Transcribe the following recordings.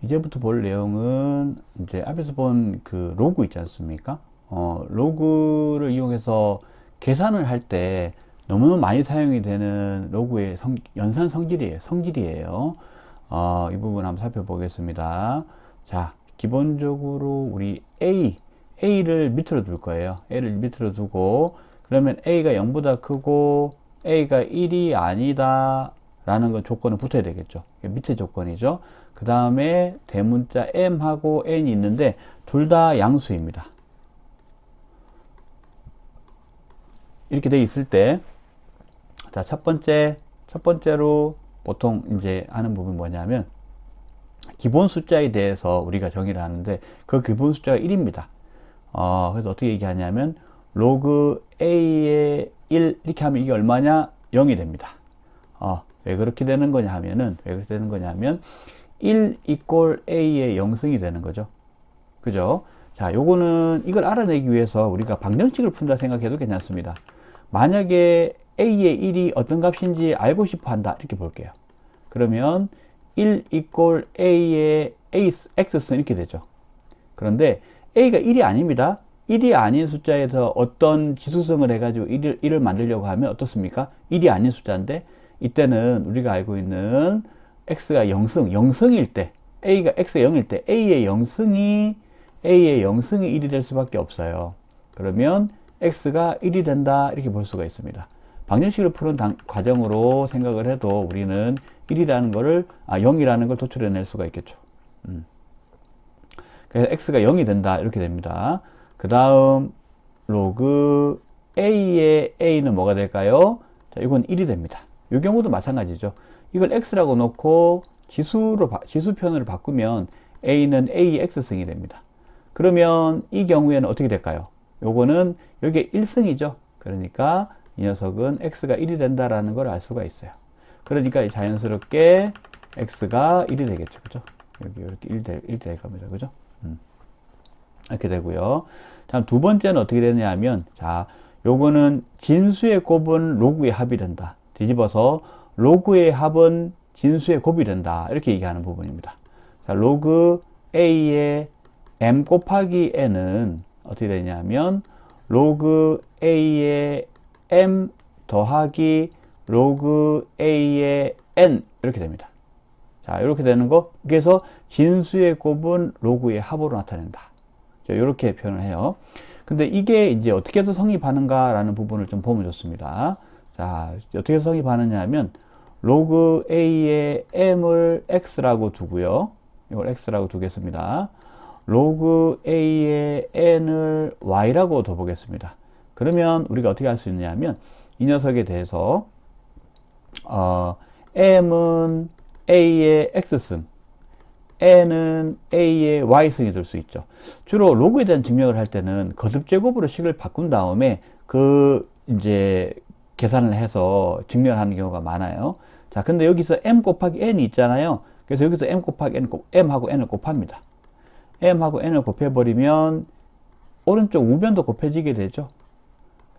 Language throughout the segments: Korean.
이제부터 볼 내용은 이제 앞에서 본 그 로그 있지 않습니까? 로그를 이용해서 계산을 할 때 너무너무 많이 사용이 되는 로그의 연산 성질이에요. 이 부분 한번 살펴보겠습니다. 자, 기본적으로 우리 A를 밑으로 둘 거예요. A를 밑으로 두고, 그러면 A가 0보다 크고, A가 1이 아니다. 라는 건 조건은 붙어야 되겠죠. 밑에 조건이죠. 그 다음에 대문자 M하고 N이 있는데, 둘 다 양수입니다. 이렇게 돼 있을 때, 자, 첫 번째로 보통 이제 하는 부분이 뭐냐면, 기본 숫자에 대해서 우리가 정의를 하는데, 그 기본 숫자가 1입니다. 그래서 어떻게 얘기하냐면, 로그 A의 1, 이렇게 하면 이게 얼마냐? 0이 됩니다. 왜 그렇게 되는 거냐 하면은, 1 이꼴 A의 0승이 되는 거죠. 그죠? 자, 요거는, 이걸 알아내기 위해서 우리가 방정식을 푼다 생각해도 괜찮습니다. 만약에 A의 1이 어떤 값인지 알고 싶어 한다. 이렇게 볼게요. 그러면 1 이꼴 A의 X승 이렇게 되죠. 그런데 A가 1이 아닙니다. 1이 아닌 숫자에서 어떤 지수성을 해가지고 1을 만들려고 하면 어떻습니까? 1이 아닌 숫자인데 이때는 우리가 알고 있는 X가 0승일 때 A가 X가 0일 때 A의 0승이 1이 될 수밖에 없어요. 그러면 X가 1이 된다 이렇게 볼 수가 있습니다. 방정식을 푸는 과정으로 생각을 해도 우리는 1이라는 거를 0이라는 걸 도출해낼 수가 있겠죠. 그래서 X가 0이 된다 이렇게 됩니다. 그 다음 로그 A의 A는 뭐가 될까요? 자, 이건 1이 됩니다. 이 경우도 마찬가지죠. 이걸 X라고 놓고 지수편으로 바꾸면 A는 A의 X승이 됩니다. 그러면 이 경우에는 어떻게 될까요? 요거는 여기에 1승이죠. 그러니까 이 녀석은 X가 1이 된다라는 걸 알 수가 있어요. 그러니까 자연스럽게 X가 1이 되겠죠. 그죠? 여기 이렇게 1 될 겁니다. 그죠? 이렇게 되고요. 다음 두 번째는 어떻게 되냐 하면, 자, 요거는 진수의 곱은 로그의 합이 된다. 뒤집어서 로그의 합은 진수의 곱이 된다. 이렇게 얘기하는 부분입니다. 자, 로그 A의 M 곱하기 N은 어떻게 되냐면, 로그 A의 M 더하기 로그 A의 N 이렇게 됩니다. 자, 이렇게 되는 거. 그래서 진수의 곱은 로그의 합으로 나타낸다. 이렇게 표현을 해요. 근데 이게 이제 어떻게 해서 성립하는가라는 부분을 좀 보면 좋습니다. 자, 어떻게 해서 성립하느냐 하면, 로그 A의 M을 X라고 두고요. 이걸 X라고 두겠습니다. 로그 A의 N을 Y라고 둬보겠습니다. 그러면 우리가 어떻게 할 수 있느냐 하면, 이 녀석에 대해서, M은 A의 X승, N은 A의 Y승이 될 수 있죠. 주로 로그에 대한 증명을 할 때는 거듭제곱으로 식을 바꾼 다음에 이제 계산을 해서 증명하는 경우가 많아요. 자, 근데 여기서 M 곱하기 N이 있잖아요. 그래서 여기서 M 곱하기 M하고 N을 곱합니다. M하고 N을 곱해버리면 오른쪽 우변도 곱해지게 되죠.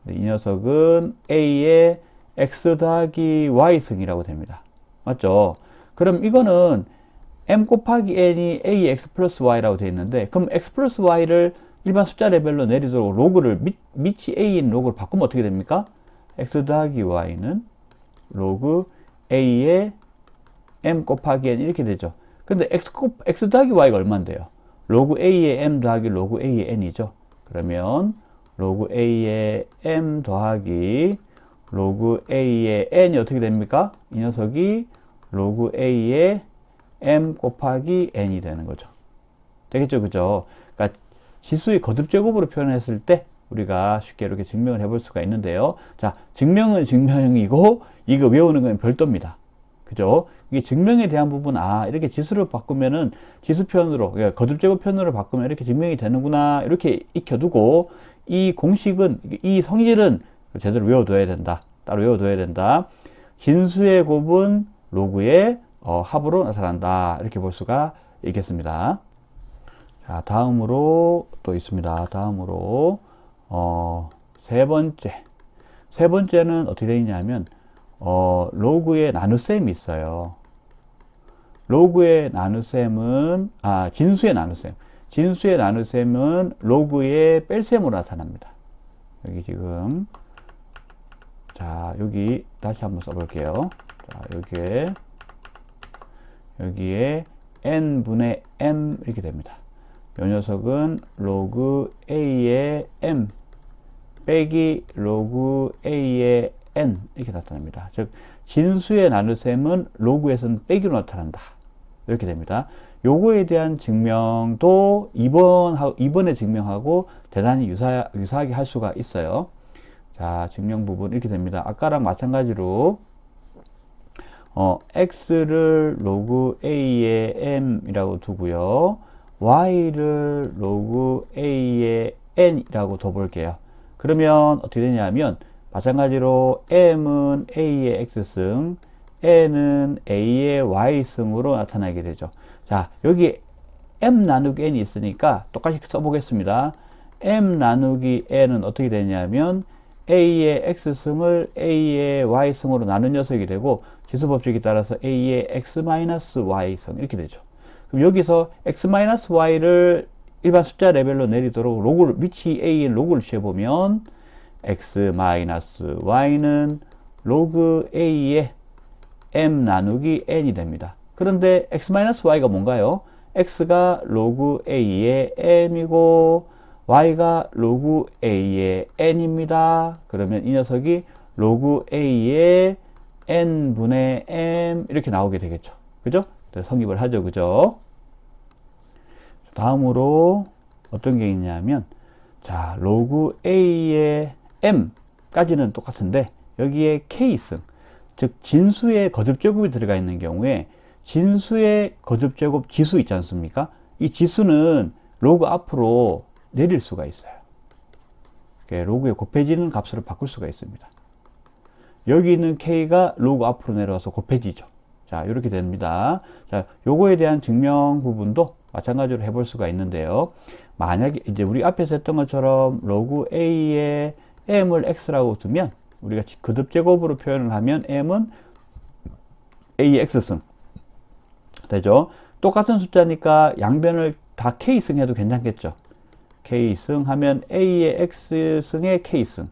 이 녀석은 A의 X 더하기 Y승이라고 됩니다. 맞죠? 그럼 이거는 M 곱하기 N이 A의 X 플러스 Y라고 되어 있는데, 그럼 X 플러스 Y를 일반 숫자 레벨로 내리도록 로그를, 밑이 A인 로그를 바꾸면 어떻게 됩니까? X 더하기 Y는 로그 A의 M 곱하기 N 이렇게 되죠. 근데 X 더하기 Y가 얼마인데요? 로그 A의 M 더하기 로그 A의 N이죠. 그러면 로그 A의 M 더하기 로그 A의 N이 어떻게 됩니까? 이 녀석이 로그 A의 M 곱하기 N이 되는 거죠. 되겠죠? 그죠? 그러니까 지수의 거듭제곱으로 표현했을 때 우리가 쉽게 이렇게 증명을 해볼 수가 있는데요. 자, 증명은 증명이고 이거 외우는 건 별도입니다. 그죠? 이게 증명에 대한 부분, 이렇게 지수를 바꾸면은 지수편으로, 그러니까 거듭제곱편으로 바꾸면 이렇게 증명이 되는구나, 이렇게 익혀두고, 이 공식은, 이 성질은 제대로 외워둬야 된다. 따로 외워둬야 된다. 진수의 곱은 로그의 합으로 나타난다. 이렇게 볼 수가 있겠습니다. 자, 다음으로 또 있습니다. 다음으로, 세 번째는 어떻게 되어 있냐면, 로그의 나눗셈이 있어요. 로그의 나눗셈은, 진수의 나눗셈. 진수의 나눗셈은 로그의 뺄셈으로 나타납니다. 여기 지금, 자, 여기 다시 한번 써볼게요. 자, 여기에 n분의 m 이렇게 됩니다. 이 녀석은 로그 a의 m 빼기 로그 a의 n 이렇게 나타납니다. 즉 진수의 나눗셈은 로그에서는 빼기로 나타난다. 이렇게 됩니다. 요거에 대한 증명도 이번에 증명하고 대단히 유사하게 할 수가 있어요. 자, 증명 부분 이렇게 됩니다. 아까랑 마찬가지로 x를 로그 a의 m이라고 두고요. y를 로그 a의 n이라고 둬볼게요. 그러면 어떻게 되냐면 마찬가지로 m은 a의 x승, n은 a의 y승으로 나타나게 되죠. 자, 여기 m 나누기 n이 있으니까 똑같이 써보겠습니다. m 나누기 n은 어떻게 되냐면 a의 x승을 a의 y승으로 나눈 녀석이 되고 지수법칙에 따라서 a의 x-y승 이렇게 되죠. 그럼 여기서 x-y를 일반 숫자 레벨로 내리도록 로그를, 위치 a의 로그를 취해보면 x-y는 로그 a의 m 나누기 n이 됩니다. 그런데 x-y가 뭔가요? x가 로그 a의 m이고 y가 로그 a의 n입니다. 그러면 이 녀석이 로그 a의 n분의 m 이렇게 나오게 되겠죠. 그죠? 성립을 하죠. 그죠? 다음으로 어떤 게 있냐면, 자, 로그 a의 m까지는 똑같은데 여기에 k승, 즉 진수의 거듭제곱이 들어가 있는 경우에 진수의 거듭제곱 지수 있지 않습니까? 이 지수는 로그 앞으로 내릴 수가 있어요. 로그에 곱해지는 값으로 바꿀 수가 있습니다. 여기 있는 k가 로그 앞으로 내려와서 곱해지죠. 자, 이렇게 됩니다. 자, 요거에 대한 증명 부분도 마찬가지로 해볼 수가 있는데요. 만약에 이제 우리 앞에서 했던 것처럼 로그 a의 m을 x라고 두면 우리가 거듭제곱으로 표현을 하면 m은 a의 x승 되죠. 똑같은 숫자니까 양변을 다 k승 해도 괜찮겠죠. k승 하면 a의 x승의 k승,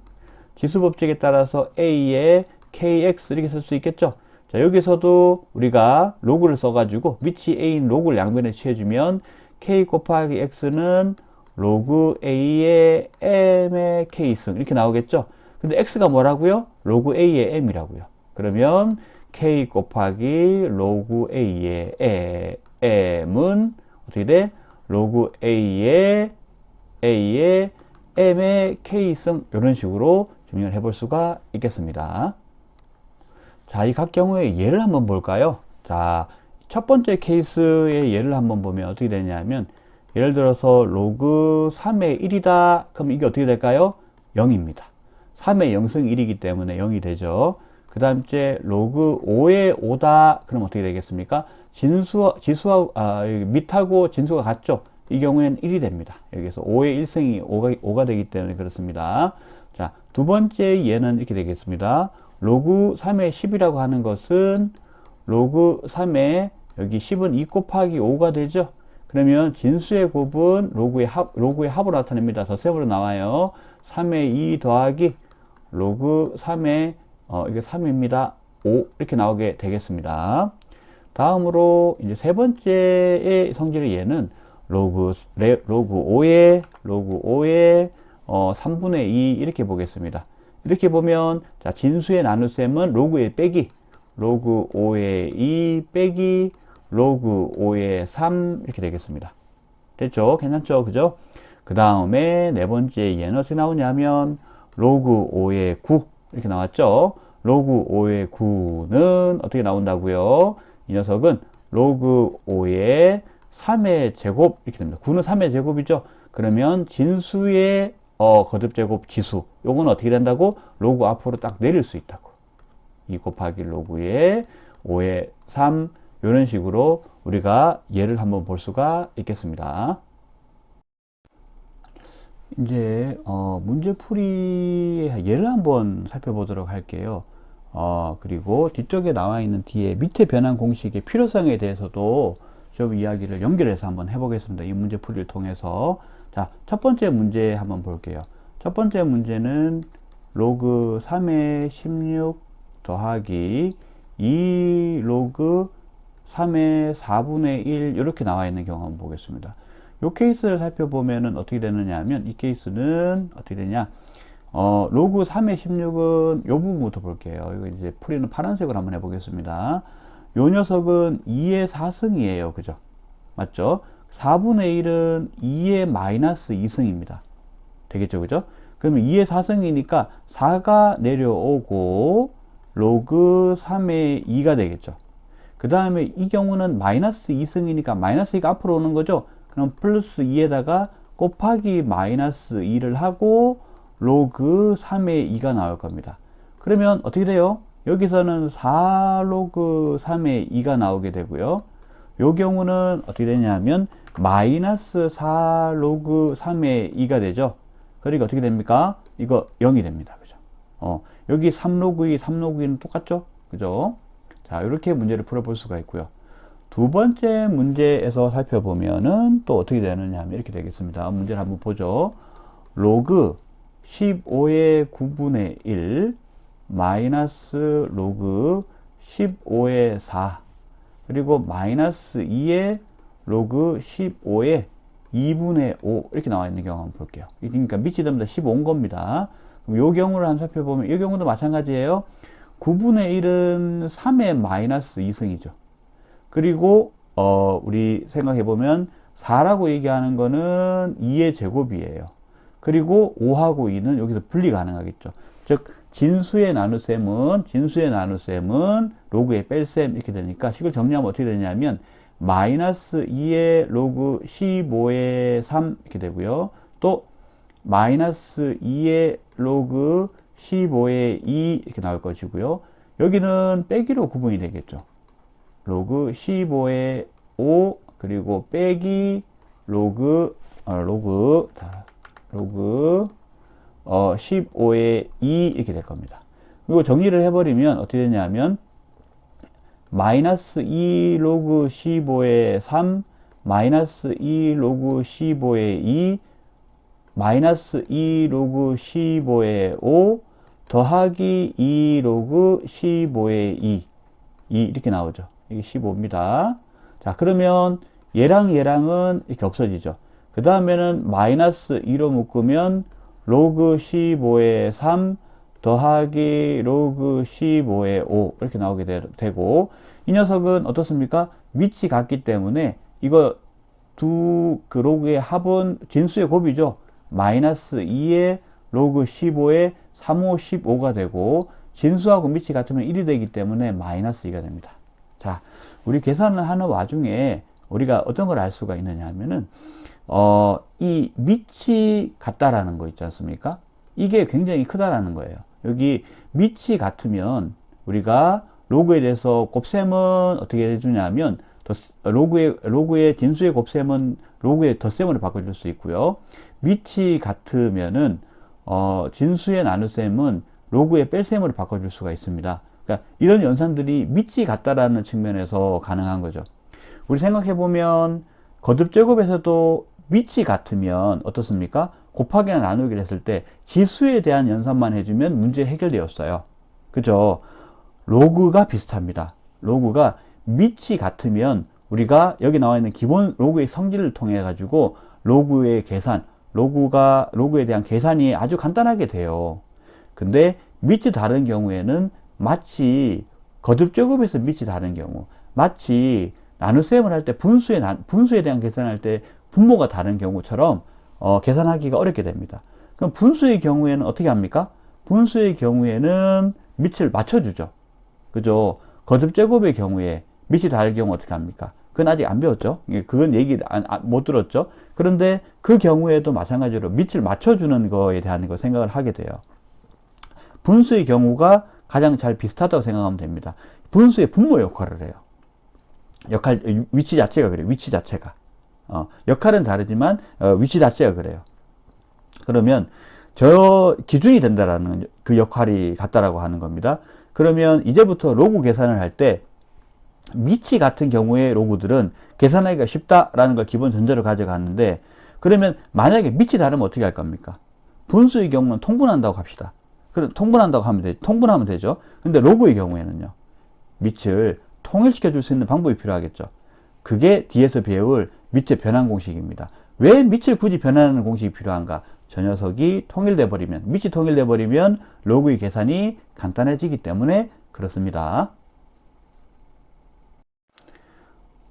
지수법칙에 따라서 a의 kx 이렇게 쓸 수 있겠죠. 자, 여기서도 우리가 로그를 써가지고 위치 a인 로그를 양변에 취해주면 k 곱하기 x는 로그 a의 m의 k승 이렇게 나오겠죠. 근데 x가 뭐라고요? 로그 a의 m이라고요. 그러면 k 곱하기 로그 a의 m은 어떻게 돼? 로그 a의 m의 k승 이런 식으로 증명을 해볼 수가 있겠습니다. 자, 이 각 경우의 예를 한번 볼까요? 자, 첫 번째 케이스의 예를 한번 보면 어떻게 되냐면, 예를 들어서 로그 3의 1이다. 그럼 이게 어떻게 될까요? 0입니다. 3의 0승 1이기 때문에 0이 되죠. 그 다음 째 로그 5의 5다. 그럼 어떻게 되겠습니까? 밑하고 진수가 같죠? 이 경우에는 1이 됩니다. 여기서 5의 1승이 5가 되기 때문에 그렇습니다. 자, 두 번째 예는 이렇게 되겠습니다. 로그 3의 10이라고 하는 것은 로그 3의 여기 10은 2 곱하기 5가 되죠. 그러면 진수의 곱은 로그의 합으로 나타냅니다. 덧셈으로 나와요. 3의 2 더하기 로그 3의 이게 3입니다. 5 이렇게 나오게 되겠습니다. 다음으로 이제 세 번째의 성질의 예는 로그 5의 3분의 2 이렇게 보겠습니다. 이렇게 보면 자, 진수의 나눗셈은 로그 1 빼기 로그 5의 2 빼기 로그 5의 3 이렇게 되겠습니다. 됐죠? 괜찮죠? 그죠? 그 다음에 네 번째 예는 어떻게 나오냐면 로그 5의 9 이렇게 나왔죠? 로그 5의 9는 어떻게 나온다고요? 이 녀석은 로그 5의 3의 제곱 이렇게 됩니다. 9는 3의 제곱이죠? 그러면 진수의 거듭제곱 지수 요거는 어떻게 된다고? 로그 앞으로 딱 내릴 수 있다고. 2 곱하기 로그의 5의 3 이런 식으로 우리가 예를 한번 볼 수가 있겠습니다. 이제 문제풀이의 예를 한번 살펴보도록 할게요. 그리고 뒤쪽에 나와 있는 뒤에 밑에 변환 공식의 필요성에 대해서도 좀 이야기를 연결해서 한번 해보겠습니다. 이 문제 풀이를 통해서. 자, 첫 번째 문제 한번 볼게요. 첫 번째 문제는 로그 3의 16 더하기 2 로그 3의 4분의 1 이렇게 나와 있는 경우 한번 보겠습니다. 이 케이스를 살펴보면은 어떻게 되느냐 하면 이 케이스는 어떻게 되냐, 로그 3의 16은 요 부분부터 볼게요. 이거 이제 풀이는 파란색으로 한번 해보겠습니다. 요 녀석은 2의 4승이에요. 그죠? 맞죠? 4분의 1은 2의 마이너스 2승입니다. 되겠죠? 그죠? 그러면 2의 4승이니까 4가 내려오고 로그 3의 2가 되겠죠. 그 다음에 이 경우는 마이너스 2승이니까 마이너스 2가 앞으로 오는 거죠. 그럼 플러스 2에다가 곱하기 마이너스 2를 하고 로그 3의 2가 나올 겁니다. 그러면 어떻게 돼요? 여기서는 4 로그 3의 2가 나오게 되고요. 요 경우는 어떻게 되냐면 마이너스 4 로그 3의 2가 되죠. 그러니까 어떻게 됩니까? 이거 0이 됩니다. 그죠? 여기 3 로그 2, 3 로그 2는 똑같죠? 그죠? 자, 이렇게 문제를 풀어볼 수가 있고요. 두 번째 문제에서 살펴보면은 또 어떻게 되느냐 하면 이렇게 되겠습니다. 문제를 한번 보죠. 로그 15의 9분의 1 마이너스 로그 15의 4 그리고 마이너스 2의 로그 15의 2분의 5 이렇게 나와 있는 경우 한번 볼게요. 그러니까 밑이 됩니다. 15인 겁니다. 그럼 이 경우를 한번 살펴보면 이 경우도 마찬가지예요. 9분의 1은 3의 마이너스 2승이죠. 그리고 우리 생각해보면 4라고 얘기하는 거는 2의 제곱이에요. 그리고 5하고 2는 여기서 분리 가능하겠죠. 즉 진수의 나눗셈은 로그의 뺄셈 이렇게 되니까 식을 정리하면 어떻게 되냐면 마이너스 2의 로그 15의 3 이렇게 되고요. 또 마이너스 2의 로그 15의 2 이렇게 나올 것이고요. 여기는 빼기로 구분이 되겠죠. 로그 15의 5 그리고 빼기 로그 15의 2 이렇게 될 겁니다. 그리고 정리를 해버리면 어떻게 되냐면 마이너스 2 로그 15의 3 마이너스 2 로그 15의 2 마이너스 2 로그 15의 5 더하기 2 로그 15의 2 이렇게 나오죠. 이게 15입니다. 자, 그러면 얘랑 얘랑은 이렇게 없어지죠. 그 다음에는 마이너스 2로 묶으면 로그 15의 3 더하기 로그 15의 5 이렇게 나오게 되고, 이 녀석은 어떻습니까? 밑이 같기 때문에 이거 그 로그의 합은 진수의 곱이죠. 마이너스 2의 로그 15의 3, 5, 15가 되고 진수하고 밑이 같으면 1이 되기 때문에 마이너스 2가 됩니다. 자, 우리 계산을 하는 와중에 우리가 어떤 걸 알 수가 있느냐 하면은 이 밑이 같다라는 거 있지 않습니까? 이게 굉장히 크다라는 거예요. 여기 밑이 같으면 우리가 로그에 대해서 곱셈은 어떻게 해주냐면 로그의 진수의 곱셈은 로그의 덧셈으로 바꿔줄 수 있고요. 밑이 같으면은 진수의 나눗셈은 로그의 뺄셈으로 바꿔줄 수가 있습니다. 그러니까 이런 연산들이 밑이 같다라는 측면에서 가능한 거죠. 우리 생각해보면 거듭제곱에서도 밑이 같으면 어떻습니까? 곱하기나 나누기를 했을 때 지수에 대한 연산만 해주면 문제 해결되었어요. 그죠? 로그가 비슷합니다. 로그가 밑이 같으면 우리가 여기 나와 있는 기본 로그의 성질을 통해 가지고 로그의 계산, 로그에 대한 계산이 아주 간단하게 돼요. 근데 밑이 다른 경우에는 마치 거듭제곱에서 밑이 다른 경우, 마치 나눗셈을 할 때 분수에 대한 계산할 때 분모가 다른 경우처럼 계산하기가 어렵게 됩니다. 그럼 분수의 경우에는 어떻게 합니까? 분수의 경우에는 밑을 맞춰주죠. 그죠? 거듭제곱의 경우에 밑이 다를 경우 어떻게 합니까? 그건 아직 안 배웠죠. 그건 얘기 못 들었죠. 그런데 그 경우에도 마찬가지로 밑을 맞춰주는 거에 대한 거 생각을 하게 돼요. 분수의 경우가 가장 잘 비슷하다고 생각하면 됩니다. 분수의 분모 역할을 해요. 위치 자체가 그래요. 위치 자체가. 역할은 다르지만 위치 자체가 그래요. 그러면 기준이 된다라는 그 역할이 같다라고 하는 겁니다. 그러면 이제부터 로그 계산을 할 때 미치 같은 경우의 로그들은 계산하기가 쉽다라는 걸 기본 전제로 가져갔는데, 그러면 만약에 미치 다르면 어떻게 할 겁니까? 분수의 경우는 통분한다고 합시다. 그럼 통분한다고 하면 통분하면 되죠. 근데 로그의 경우에는요, 밑을 통일시켜 줄 수 있는 방법이 필요하겠죠. 그게 뒤에서 배울 밑의 변환 공식입니다. 왜 밑을 굳이 변환하는 공식이 필요한가? 저 녀석이 통일돼 버리면, 밑이 통일돼 버리면 로그의 계산이 간단해지기 때문에 그렇습니다.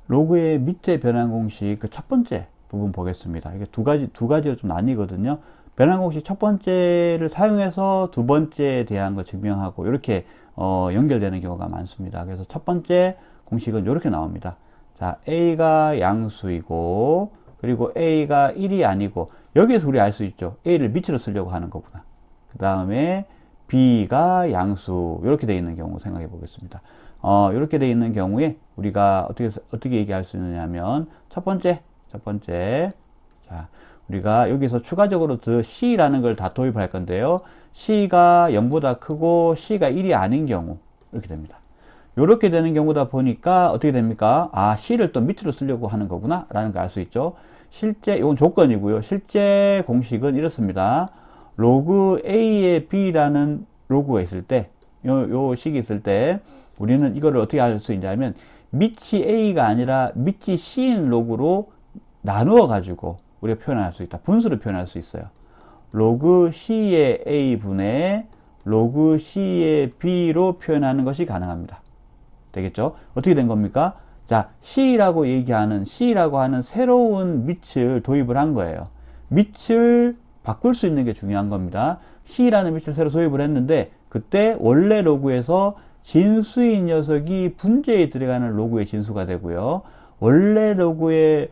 로그의 밑의 변환 공식 그 첫 번째 부분 보겠습니다. 이게 두 가지로 좀 나뉘거든요. 변환 공식 첫 번째를 사용해서 두 번째에 대한 거 증명하고 이렇게 연결되는 경우가 많습니다. 그래서 첫 번째 공식은 이렇게 나옵니다. 자, A가 양수이고 그리고 A가 1이 아니고, 여기에서 우리 알 수 있죠. A를 밑으로 쓰려고 하는 거구나. 그 다음에 B가 양수, 이렇게 되어 있는 경우 생각해 보겠습니다. 이렇게 되어 있는 경우에 우리가 어떻게 얘기할 수 있느냐 하면, 첫 번째. 자, 우리가 여기서 추가적으로 더 C라는 걸 다 도입할 건데요. C가 0보다 크고 C가 1이 아닌 경우, 이렇게 됩니다. 이렇게 되는 경우다 보니까 어떻게 됩니까? 아, C를 또 밑으로 쓰려고 하는 거구나 라는 걸 알 수 있죠. 실제 이건 조건이고요. 실제 공식은 이렇습니다. 로그 A의 B라는 로그가 있을 때, 요 식이 있을 때 우리는 이거를 어떻게 알 수 있냐면, 밑이 A가 아니라 밑이 C인 로그로 나누어 가지고 우리가 표현할 수 있다. 분수로 표현할 수 있어요. 로그 C의 A분의 로그 C의 B로 표현하는 것이 가능합니다. 되겠죠? 어떻게 된 겁니까? 자, C라고 하는 새로운 밑을 도입을 한 거예요. 밑을 바꿀 수 있는 게 중요한 겁니다. C라는 밑을 새로 도입을 했는데, 그때 원래 로그에서 진수인 녀석이 분제에 들어가는 로그의 진수가 되고요. 원래 로그의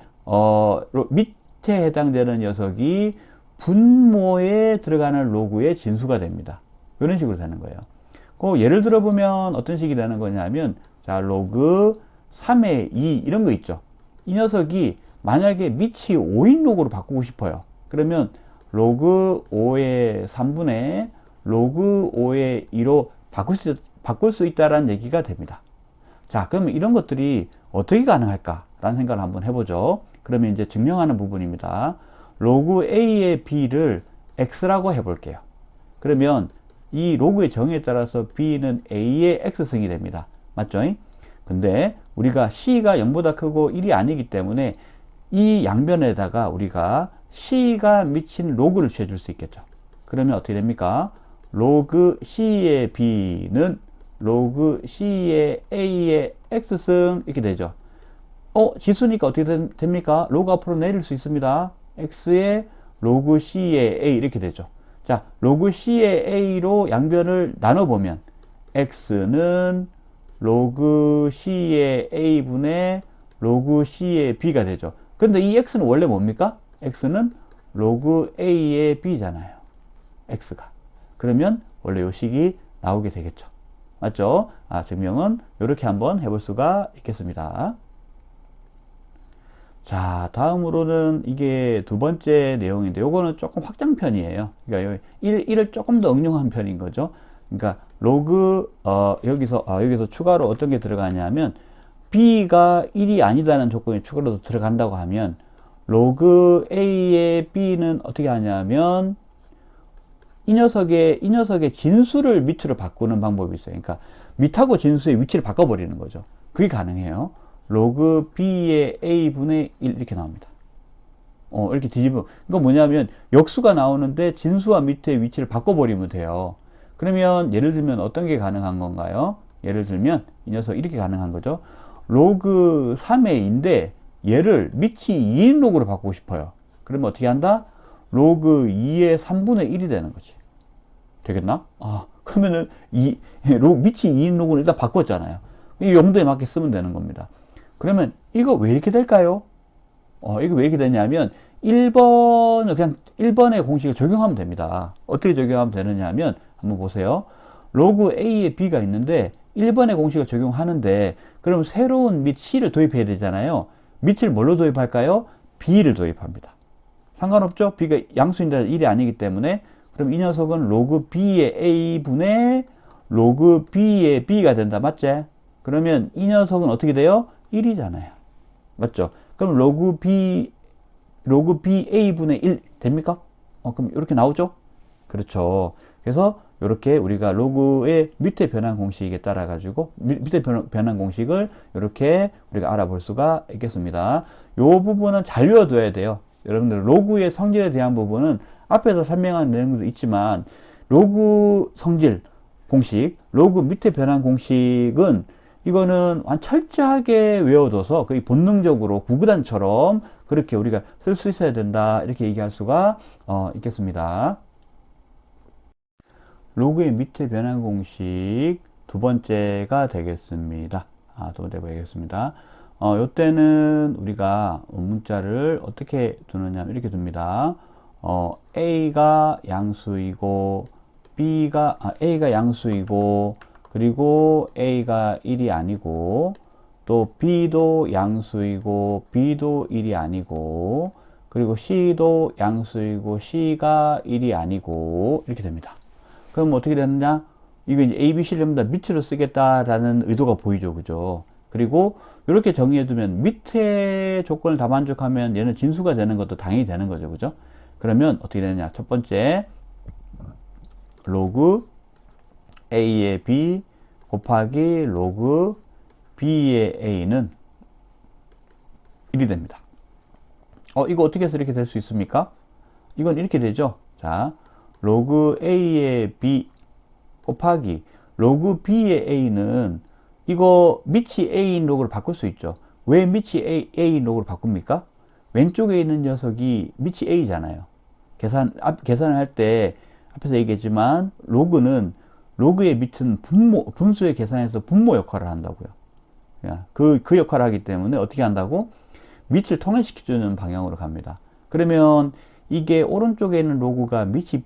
밑에 해당되는 녀석이 분모에 들어가는 로그의 진수가 됩니다. 이런 식으로 되는 거예요. 예를 들어보면 어떤 식이 되는 거냐면, 자, 로그 3의 2 이런 거 있죠. 이 녀석이 만약에 밑이 5인 로그로 바꾸고 싶어요. 그러면 로그 5의 3분의 로그 5의 2로 바꿀 수 있다는 얘기가 됩니다. 자, 그러면 이런 것들이 어떻게 가능할까라는 생각을 한번 해보죠. 그러면 이제 증명하는 부분입니다. 로그 A의 B를 X라고 해볼게요. 그러면 이 로그의 정의에 따라서 B는 A의 X승이 됩니다. 맞죠? 근데 우리가 C가 0보다 크고 1이 아니기 때문에 이 양변에다가 우리가 C가 미친 로그를 취해줄 수 있겠죠. 그러면 어떻게 됩니까? 로그 C의 B는 로그 C의 A의 X승, 이렇게 되죠. 지수니까 어떻게 됩니까? 로그 앞으로 내릴 수 있습니다. X의 로그 C의 A, 이렇게 되죠. 자, 로그 C의 A로 양변을 나눠보면 X는 로그 C의 A분의 로그 C의 B가 되죠. 근데 이 X는 원래 뭡니까? X는 로그 A의 B잖아요. X가. 그러면 원래 요 식이 나오게 되겠죠. 맞죠? 증명은 이렇게 한번 해볼 수가 있겠습니다. 자, 다음으로는 이게 두 번째 내용인데, 요거는 조금 확장편이에요. 그러니까 1을 조금 더 응용한 편인 거죠. 그러니까 로그 여기서 추가로 어떤 게 들어가냐면, B가 1이 아니다는 조건이 추가로 들어간다고 하면, 로그 A의 B는 어떻게 하냐면, 이 녀석의 진수를 밑으로 바꾸는 방법이 있어요. 그러니까 밑하고 진수의 위치를 바꿔버리는 거죠. 그게 가능해요. 로그 B의 A분의 1 이렇게 나옵니다. 이렇게 그러니까 뭐냐면 역수가 나오는데 진수와 밑의 위치를 바꿔버리면 돼요. 그러면 예를 들면 어떤 게 가능한 건가요? 예를 들면 이 녀석 이렇게 가능한 거죠. 로그 3의 2인데 얘를 밑이 2인 로그로 바꾸고 싶어요. 그러면 어떻게 한다? 로그 2의 3분의 1이 되는 거지. 되겠나? 그러면은 밑이 2인 로그는 일단 바꿨잖아요. 이 용도에 맞게 쓰면 되는 겁니다. 그러면 이거 왜 이렇게 될까요? 이거 왜 이렇게 되냐면 1번을 그냥 1번의 공식을 적용하면 됩니다. 어떻게 적용하면 되느냐 하면 한번 보세요. 로그 A에 B가 있는데 1번의 공식을 적용하는데, 그럼 새로운 밑 C를 도입해야 되잖아요. 밑을 뭘로 도입할까요? B를 도입합니다. 상관없죠? B가 양수인데 1이 아니기 때문에. 그럼 이 녀석은 로그 B의 A분의 로그 b의 b가 된다. 맞지? 그러면 이 녀석은 어떻게 돼요? 1이잖아요. 맞죠? 그럼 로그 ba분의 1 됩니까? 그럼 이렇게 나오죠? 그렇죠. 그래서 이렇게 우리가 로그의 밑에 변환 공식에 따라 가지고 밑에 변환 공식을 이렇게 우리가 알아볼 수가 있겠습니다. 이 부분은 잘 외워둬야 돼요. 여러분들 로그의 성질에 대한 부분은 앞에서 설명한 내용도 있지만 로그 성질 공식, 로그 밑에 변환 공식은 이거는 철저하게 외워둬서 거의 본능적으로 구구단처럼 그렇게 우리가 쓸 수 있어야 된다 이렇게 얘기할 수가 있겠습니다. 로그의 밑에 변환 공식 두 번째가 되겠습니다. 두 번째 보겠습니다. 요때는 우리가 문자를 어떻게 두느냐 이렇게 둡니다. A가 양수이고 A가 양수이고 그리고 A가 1이 아니고 또 B도 양수이고 B도 1이 아니고 그리고 C도 양수이고 C가 1이 아니고 이렇게 됩니다. 그럼 어떻게 되느냐? 이거 이제 A, B, C를 전부 다 밑으로 쓰겠다라는 의도가 보이죠. 그죠? 그리고 이렇게 정의해두면 밑에 조건을 다 만족하면 얘는 진수가 되는 것도 당연히 되는 거죠. 그죠? 그러면 어떻게 되느냐? 첫 번째, 로그 A의 B 곱하기 로그 B의 A는 1이 됩니다. 이거 어떻게 해서 이렇게 될 수 있습니까? 이건 이렇게 되죠. 자, 로그 A의 B 곱하기 로그 B의 A는 이거 밑이 A인 로그를 바꿀 수 있죠. 왜 밑이 A인 로그를 바꿉니까? 왼쪽에 있는 녀석이 밑이 A잖아요. 계산을 할 때 앞에서 얘기했지만 로그의 밑은 분수의 계산에서 분모 역할을 한다고요. 그 역할을 하기 때문에 어떻게 한다고? 밑을 통일시켜주는 방향으로 갑니다. 그러면 이게 오른쪽에 있는 로그가 밑이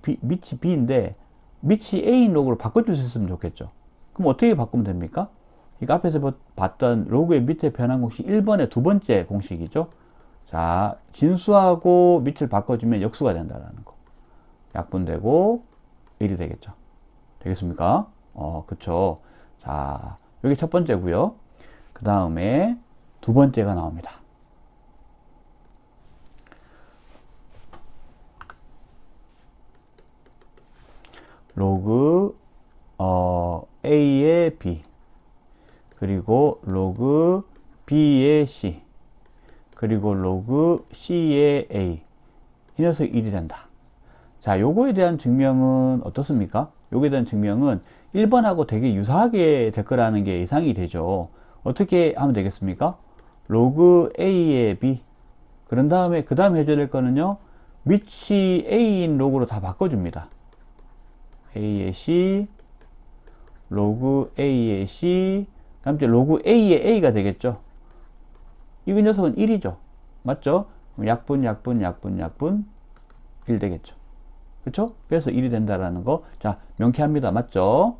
B인데 밑이 A인 로그로 바꿔줄 수 있으면 좋겠죠. 그럼 어떻게 바꾸면 됩니까? 이거 앞에서 봤던 로그의 밑에 변환 공식 1번의 두 번째 공식이죠. 자, 진수하고 밑을 바꿔주면 역수가 된다라는 거. 약분되고 1이 되겠죠. 되겠습니까? 그쵸. 자, 여기 첫 번째고요. 그 다음에 두 번째가 나옵니다. 로그 A의 B 그리고 로그 B의 C 그리고 로그 C의 A 이 녀석이 1이 된다. 자, 요거에 대한 증명은 어떻습니까? 요거에 대한 증명은 1번하고 되게 유사하게 될 거라는 게 예상이 되죠. 어떻게 하면 되겠습니까? 로그 A의 B 그런 다음에 그 다음 해줘야 될 거는요 밑이 A인 로그로 다 바꿔줍니다. A의 C 로그 A의 C 다음 때 로그 A의 A가 되겠죠. 이 녀석은 1이죠. 맞죠? 약분 1 되겠죠. 그렇죠? 그래서 1이 된다라는 거. 자, 명쾌합니다. 맞죠?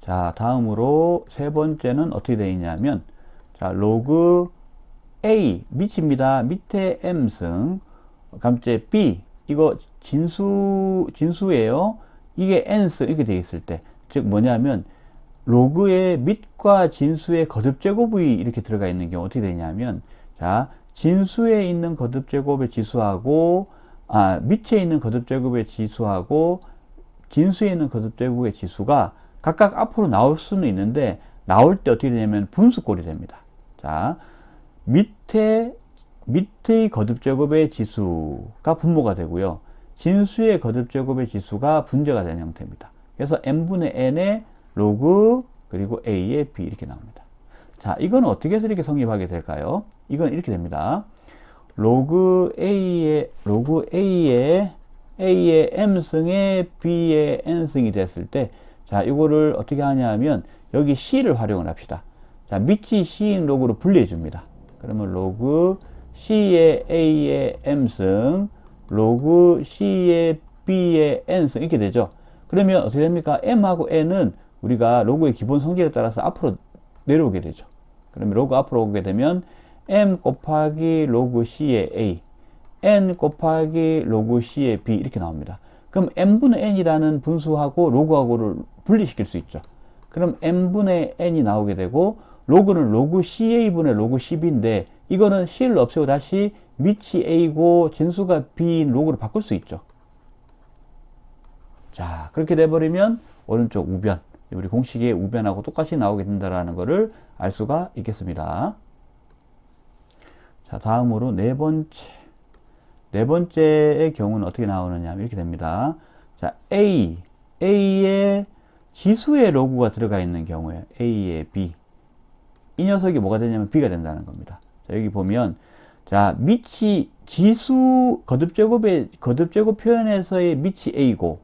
자, 다음으로 세 번째는 어떻게 되어 있냐면 자, 로그 A 밑입니다. 밑에 M승 감째 B 이거 진수예요. 이게 n스 이렇게 되어 있을 때, 즉 뭐냐면 로그의 밑과 진수의 거듭제곱이 이렇게 들어가 있는 경우 어떻게 되냐면, 자, 진수에 있는 거듭제곱의 지수하고 밑에 있는 거듭제곱의 지수하고 진수에 있는 거듭제곱의 지수가 각각 앞으로 나올 수는 있는데 나올 때 어떻게 되냐면 분수꼴이 됩니다. 자, 밑의 거듭제곱의 지수가 분모가 되고요. 진수의 거듭제곱의 지수가 분제가 되는 형태입니다. 그래서 n분의 n의 로그 그리고 a의 b 이렇게 나옵니다. 자, 이건 어떻게 해서 이렇게 성립하게 될까요? 이건 이렇게 됩니다. 로그 a의 m승의 b의 n승이 됐을 때, 자, 이거를 어떻게 하냐 하면 여기 c를 활용을 합시다. 자, 밑이 c인 로그로 분리해 줍니다. 그러면 로그 c의 a의 m승 로그 c의 b의 n승 이렇게 되죠. 그러면 어떻게 됩니까? m하고 n은 우리가 로그의 기본 성질에 따라서 앞으로 내려오게 되죠. 그러면 로그 앞으로 오게 되면 m 곱하기 로그 c의 a n 곱하기 로그 c의 b 이렇게 나옵니다. 그럼 n분의 n이라는 분수하고 로그하고를 분리시킬 수 있죠. 그럼 n분의 n이 나오게 되고, 로그는 로그 ca분의 로그 cb인데, 이거는 c를 없애고 다시 밑이 a고 진수가 b인 로그로 바꿀 수 있죠. 자, 그렇게 돼버리면 오른쪽 우변, 우리 공식의 우변하고 똑같이 나오게 된다는 것을 알 수가 있겠습니다. 자, 다음으로 네 번째의 경우는 어떻게 나오느냐 하면 이렇게 됩니다. 자, A에 지수의 로그가 들어가 있는 경우에 A에 B, 이 녀석이 뭐가 되냐면 B가 된다는 겁니다. 자, 여기 보면, 자, 밑이 지수 거듭제곱 표현에서의 밑이 A고,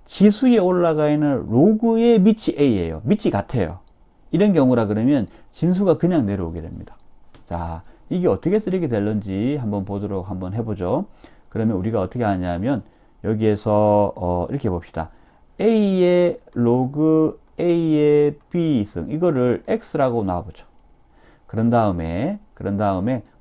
지수에 올라가 있는 로그의 밑이 A예요. 밑이 같아요. 이런 경우라 그러면 진수가 그냥 내려오게 됩니다. 자, 이게 어떻게 쓰이게 될런지 한번 해보죠. 그러면 우리가 어떻게 하냐면, 여기에서 이렇게 봅시다. A의 로그 A의 B승, 이거를 X라고 놔보죠. 그런 다음에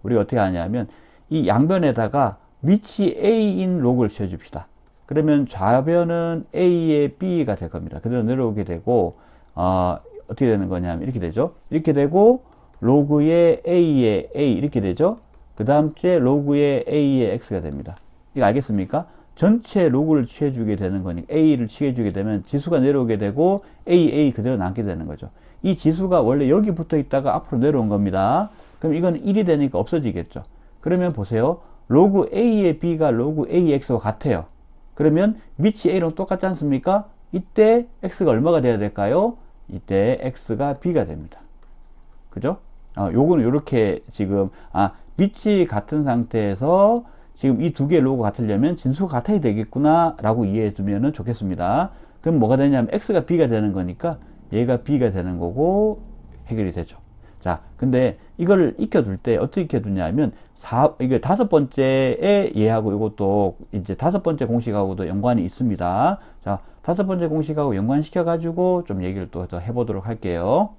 우리가 어떻게 하냐면, 이 양변에다가 밑이 A인 로그를 씌워줍시다. 그러면 좌변은 A의 B가 될 겁니다. 그대로 내려오게 되고, 어떻게 되는 거냐면 이렇게 되죠. 이렇게 되고, 로그의 A의 A 이렇게 되죠. 그 다음 주에 로그의 A의 X가 됩니다. 이거 알겠습니까? 전체 로그를 취해주게 되는 거니까 A를 취해주게 되면 지수가 내려오게 되고 A 그대로 남게 되는 거죠. 이 지수가 원래 여기 붙어 있다가 앞으로 내려온 겁니다. 그럼 이건 1이 되니까 없어지겠죠. 그러면 보세요. 로그 A의 B가 로그 A의 X와 같아요. 그러면 밑이 A랑 똑같지 않습니까? 이때 X가 얼마가 돼야 될까요? 이때 X가 B가 됩니다. 그죠? 요거는 요렇게 지금, 밑이 같은 상태에서 지금 이 두 개의 로그가 같으려면 진수가 같아야 되겠구나 라고 이해해 두면 좋겠습니다. 그럼 뭐가 되냐면 X가 B가 되는 거니까 얘가 B가 되는 거고 해결이 되죠. 자, 근데 이걸 익혀둘 때 어떻게 익혀두냐면, 이게 다섯 번째에 얘하고 이것도 이제 다섯 번째 공식하고도 연관이 있습니다. 자, 다섯 번째 공식하고 연관시켜가지고 좀 얘기를 또 해보도록 할게요.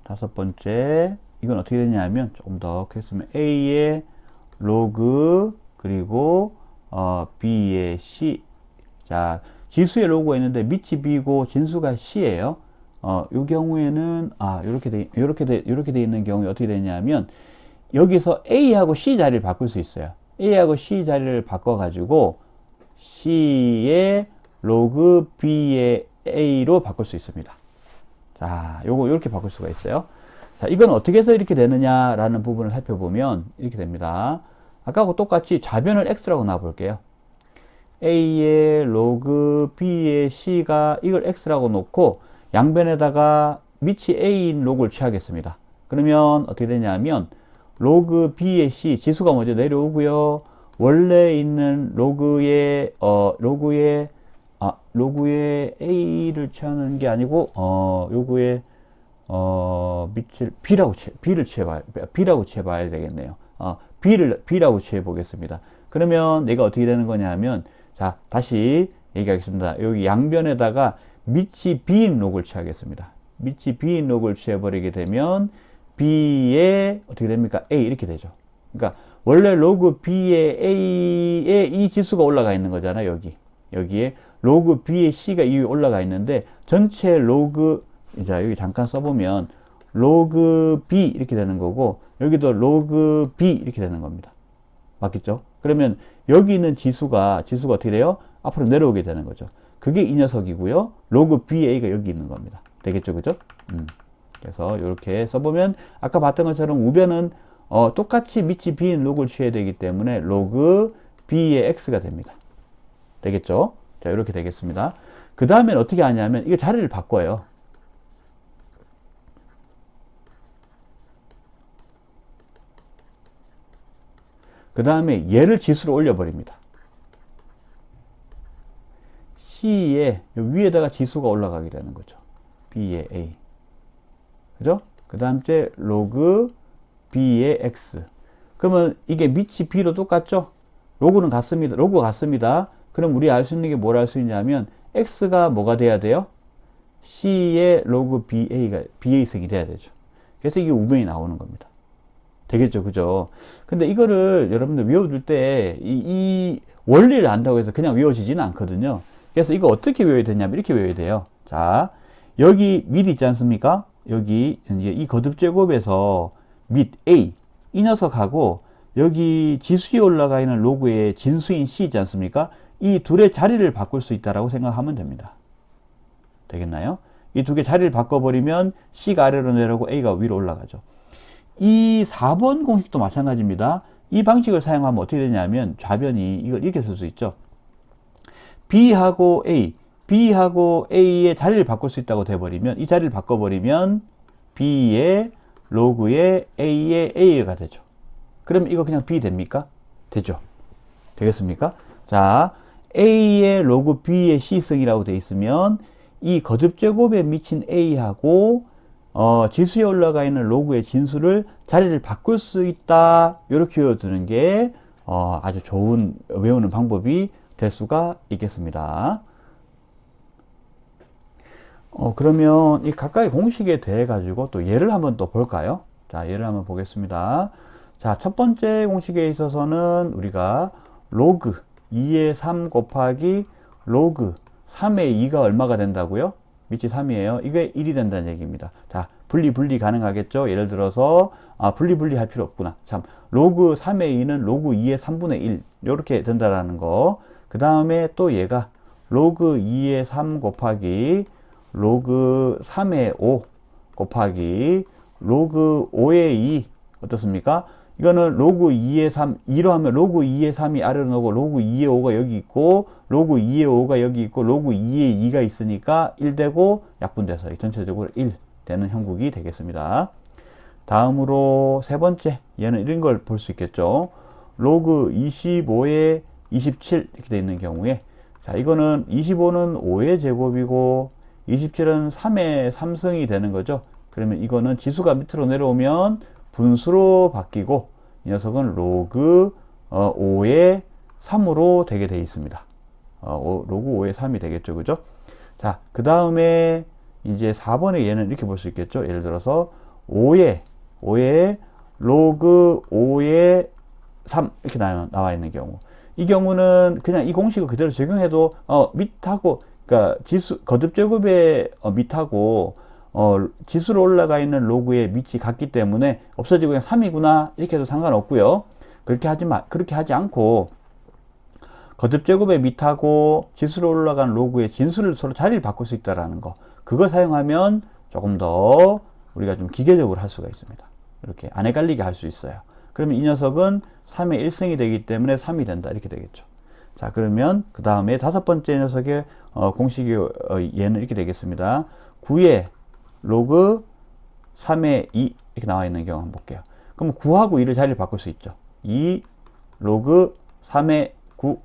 다섯 번째, 이건 어떻게 되냐면, 조금 더 했으면 A의 로그, 그리고, B의 C. 자, 지수의 로그가 있는데, 밑이 B고, 진수가 C예요. 요 경우에는, 요렇게 돼 있는 경우에 어떻게 되냐면, 여기서 A하고 C 자리를 바꿀 수 있어요. A하고 C 자리를 바꿔가지고, C의 로그 B의 A로 바꿀 수 있습니다. 자, 요거 이렇게 바꿀 수가 있어요. 자, 이건 어떻게 해서 이렇게 되느냐라는 부분을 살펴보면 이렇게 됩니다. 아까하고 똑같이 좌변을 X라고 놔볼게요. A의 로그 B의 C가 이걸 X라고 놓고 양변에다가 밑이 A인 로그를 취하겠습니다. 그러면 어떻게 되냐면 로그 B의 C 지수가 먼저 내려오고요. 원래 있는 로그의 A를 취하는 게 아니고, 요거에, 밑을, B라고 취해봐야 되겠네요. B라고 취해보겠습니다. 그러면 얘가 어떻게 되는 거냐면, 자, 다시 얘기하겠습니다. 여기 양변에다가 밑이 B인 로그를 취하겠습니다. 밑이 B인 로그를 취해버리게 되면, B에, 어떻게 됩니까? A, 이렇게 되죠. 그러니까, 원래 로그 B의 A에 이 지수가 올라가 있는 거잖아요, 여기에. 로그 B의 C가 이 위에 올라가 있는데, 전체 로그, 자, 여기 잠깐 써보면, 로그 B 이렇게 되는 거고, 여기도 로그 B 이렇게 되는 겁니다. 맞겠죠? 그러면 여기 있는 지수가 어떻게 돼요? 앞으로 내려오게 되는 거죠. 그게 이 녀석이고요. 로그 BA가 여기 있는 겁니다. 되겠죠? 그죠? 그래서 이렇게 써보면, 아까 봤던 것처럼 우변은, 똑같이 밑이 B인 로그를 취해야 되기 때문에, 로그 B의 X가 됩니다. 되겠죠? 자, 이렇게 되겠습니다. 그 다음엔 어떻게 하냐면, 이거 자리를 바꿔요. 그 다음에 얘를 지수로 올려버립니다. C에 위에다가 지수가 올라가게 되는 거죠. B의 A. 그죠? 그 다음 째 로그 B의 X. 그러면 이게 밑이 B로 똑같죠? 로그는 같습니다. 로그가 같습니다. 그럼 우리 알 수 있는 게 뭘 알 수 있냐면, X가 뭐가 돼야 돼요? C의 로그 BA승이 돼야 되죠. 그래서 이게 우변이 나오는 겁니다. 되겠죠. 그죠? 근데 이거를 여러분들 외워둘 때, 이 원리를 안다고 해서 그냥 외워지지는 않거든요. 그래서 이거 어떻게 외워야 되냐면 이렇게 외워야 돼요. 자, 여기 밑 있지 않습니까? 여기 이제 이 거듭제곱에서 밑 A, 이 녀석하고 여기 지수에 올라가 있는 로그의 진수인 C 있지 않습니까? 이 둘의 자리를 바꿀 수 있다라고 생각하면 됩니다. 되겠나요? 이 두 개 자리를 바꿔버리면 C가 아래로 내려오고 A가 위로 올라가죠. 이 4번 공식도 마찬가지입니다. 이 방식을 사용하면 어떻게 되냐면 좌변이 이걸 이렇게 쓸 수 있죠. B하고 A, B하고 A의 자리를 바꿀 수 있다고 돼버리면, 이 자리를 바꿔버리면 B의 로그의 A의 A가 되죠. 그럼 이거 그냥 B 됩니까? 되죠. 되겠습니까? 자, A의 로그 B의 C승이라고 되어 있으면 이 거듭제곱에 미친 A하고 지수에 올라가 있는 로그의 진수를 자리를 바꿀 수 있다. 이렇게 외워두는 게 아주 좋은 외우는 방법이 될 수가 있겠습니다. 그러면 이 각각의 공식에 대해 가지고 또 예를 한번 또 볼까요? 자, 예를 한번 보겠습니다. 자, 첫 번째 공식에 있어서는 우리가 로그 2의 3 곱하기 로그 3의 2가 얼마가 된다고요? 밑이 3이에요. 이게 1이 된다는 얘기입니다. 자, 분리 가능하겠죠? 예를 들어서 분리 할 필요 없구나. 참, 로그 3의 2는 로그 2의 3분의 1 이렇게 된다라는 거. 그 다음에 또 얘가 로그 2의 3 곱하기 로그 3의 5 곱하기 로그 5의 2 어떻습니까? 이거는 로그 2의 3, 2로 하면 로그 2의 3이 아래로 나오고 로그 2의 5가 여기 있고 로그 2의 5가 여기 있고 로그 2의 2가 있으니까 1 되고 약분돼서 전체적으로 1 되는 형국이 되겠습니다. 다음으로 세 번째, 얘는 이런 걸 볼 수 있겠죠. 로그 25의 27 이렇게 되어 있는 경우에, 자, 이거는 25는 5의 제곱이고 27은 3의 3승이 되는 거죠. 그러면 이거는 지수가 밑으로 내려오면 분수로 바뀌고 이 녀석은 로그 5의 3으로 되게 되어 있습니다. 로그 5의 3이 되겠죠. 그죠? 자, 그 다음에 이제 4번에 얘는 이렇게 볼 수 있겠죠. 예를 들어서 5의 로그 5의 3 이렇게 나와 있는 경우, 이 경우는 그냥 이 공식을 그대로 적용해도 밑하고, 그러니까 지수 거듭제곱의 밑하고 지수로 올라가 있는 로그의 밑이 같기 때문에 없어지고 그냥 3이구나 이렇게 해도 상관없고요. 그렇게 하지 않고 거듭제곱의 밑하고 지수로 올라간 로그의 진수를 서로 자리를 바꿀 수 있다라는 거, 그걸 사용하면 조금 더 우리가 좀 기계적으로 할 수가 있습니다. 이렇게 안 헷갈리게 할 수 있어요. 그러면 이 녀석은 3의 1승이 되기 때문에 3이 된다 이렇게 되겠죠. 자, 그러면 그 다음에 다섯 번째 녀석의 공식이 얘는 이렇게 되겠습니다. 9의 로그 3의 2 이렇게 나와 있는 경우 한번 볼게요. 그럼 9하고 2를 자리를 바꿀 수 있죠. 2 로그 3의 9,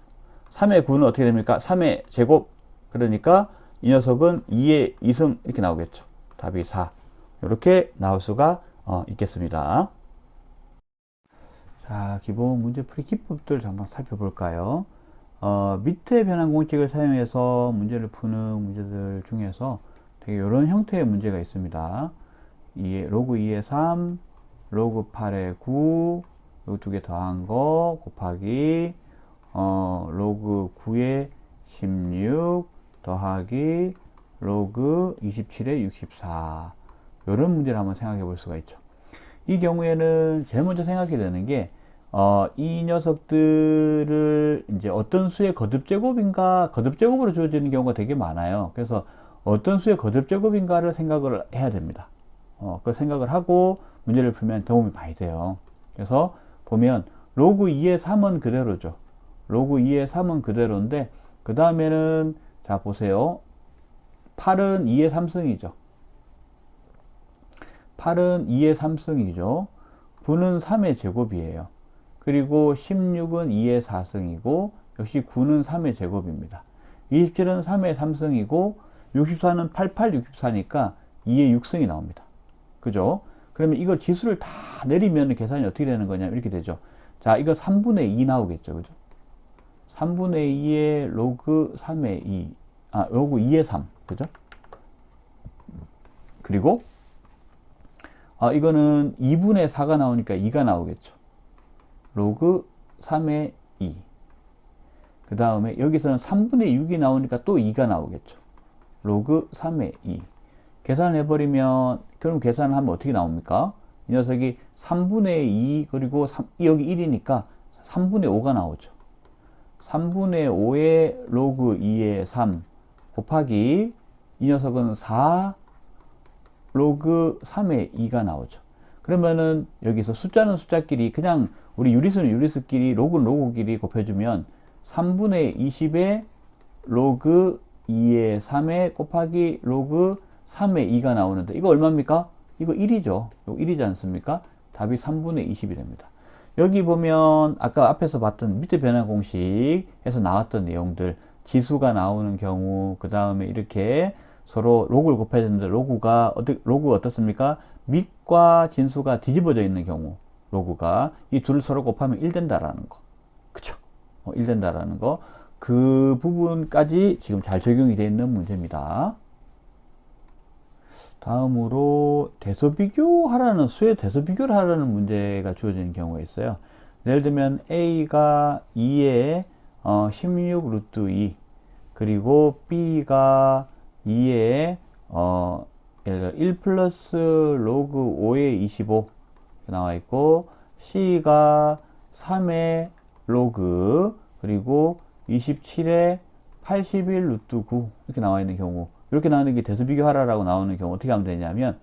3의 9는 어떻게 됩니까? 3의 제곱. 그러니까 이 녀석은 2의 2승 이렇게 나오겠죠. 답이 4. 이렇게 나올 수가 있겠습니다. 자, 기본 문제풀이 기법들 한번 살펴볼까요? 밑에 변환 공식을 사용해서 문제를 푸는 문제들 중에서 되게 이런 형태의 문제가 있습니다. 로그 2의 3, 로그 8의 9, 요 두 개 더한 거 곱하기 로그 9의 16 더하기 로그 27의 64, 이런 문제를 한번 생각해 볼 수가 있죠. 이 경우에는 제일 먼저 생각해야 되는 게 이 녀석들을 이제 어떤 수의 거듭제곱으로 주어지는 경우가 되게 많아요. 그래서 어떤 수의 거듭제곱인가를 생각을 해야 됩니다. 그 생각을 하고 문제를 풀면 도움이 많이 돼요. 그래서 보면 로그 2의 3은 그대로죠. 로그 2의 3은 그대로인데, 그 다음에는 자 보세요. 8은 2의 3승이죠. 8은 2의 3승이죠. 9는 3의 제곱이에요. 그리고 16은 2의 4승이고 역시 9는 3의 제곱입니다. 27은 3의 3승이고 64는 88, 64니까 2의 6승이 나옵니다. 그죠? 그러면 이걸 지수를 다 내리면 계산이 어떻게 되는 거냐, 이렇게 되죠. 자, 이거 3분의 2 나오겠죠. 그죠? 3분의 2의 로그 3의 2, 로그 2의 3. 그죠? 그리고 이거는 2분의 4가 나오니까 2가 나오겠죠. 로그 3의 2. 그 다음에 여기서는 3분의 6이 나오니까 또 2가 나오겠죠. 로그 3의 2. 계산해버리면, 그럼 계산을 하면 어떻게 나옵니까? 이 녀석이 3분의 2, 그리고 여기 1이니까 3분의 5가 나오죠. 3분의 5의 로그 2의 3 곱하기 이 녀석은 4 로그 3의 2가 나오죠. 그러면은 여기서 숫자는 숫자끼리 그냥 우리 유리수는 유리수끼리 로그는 로그끼리 곱해주면 3분의 20의 로그 2의 3에 곱하기 로그 3의 2가 나오는데 이거 얼마입니까? 이거 1이죠. 이거 1이지 않습니까? 답이 3분의 20이 됩니다. 여기 보면 아까 앞에서 봤던 밑에 변화 공식에서 나왔던 내용들, 지수가 나오는 경우, 그 다음에 이렇게 서로 로그를 곱해야 되는데 로그가 어떻습니까? 밑과 진수가 뒤집어져 있는 경우, 로그가 이 둘을 서로 곱하면 1 된다라는 거. 그쵸? 1 된다라는 거. 그 부분까지 지금 잘 적용이 되어 있는 문제입니다. 다음으로 대소비교하라는, 수의 대소비교를 하라는 문제가 주어지는 경우가 있어요. 예를 들면 A가 2에 16 루트 2, 그리고 B가 2에 예를 들어 1 플러스 로그 5의 25 나와 있고, C가 3의 로그, 그리고 27에 81 루트 9 이렇게 나와 있는 경우, 이렇게 나오는 게 대수비교하라라고 나오는 경우 어떻게 하면 되냐면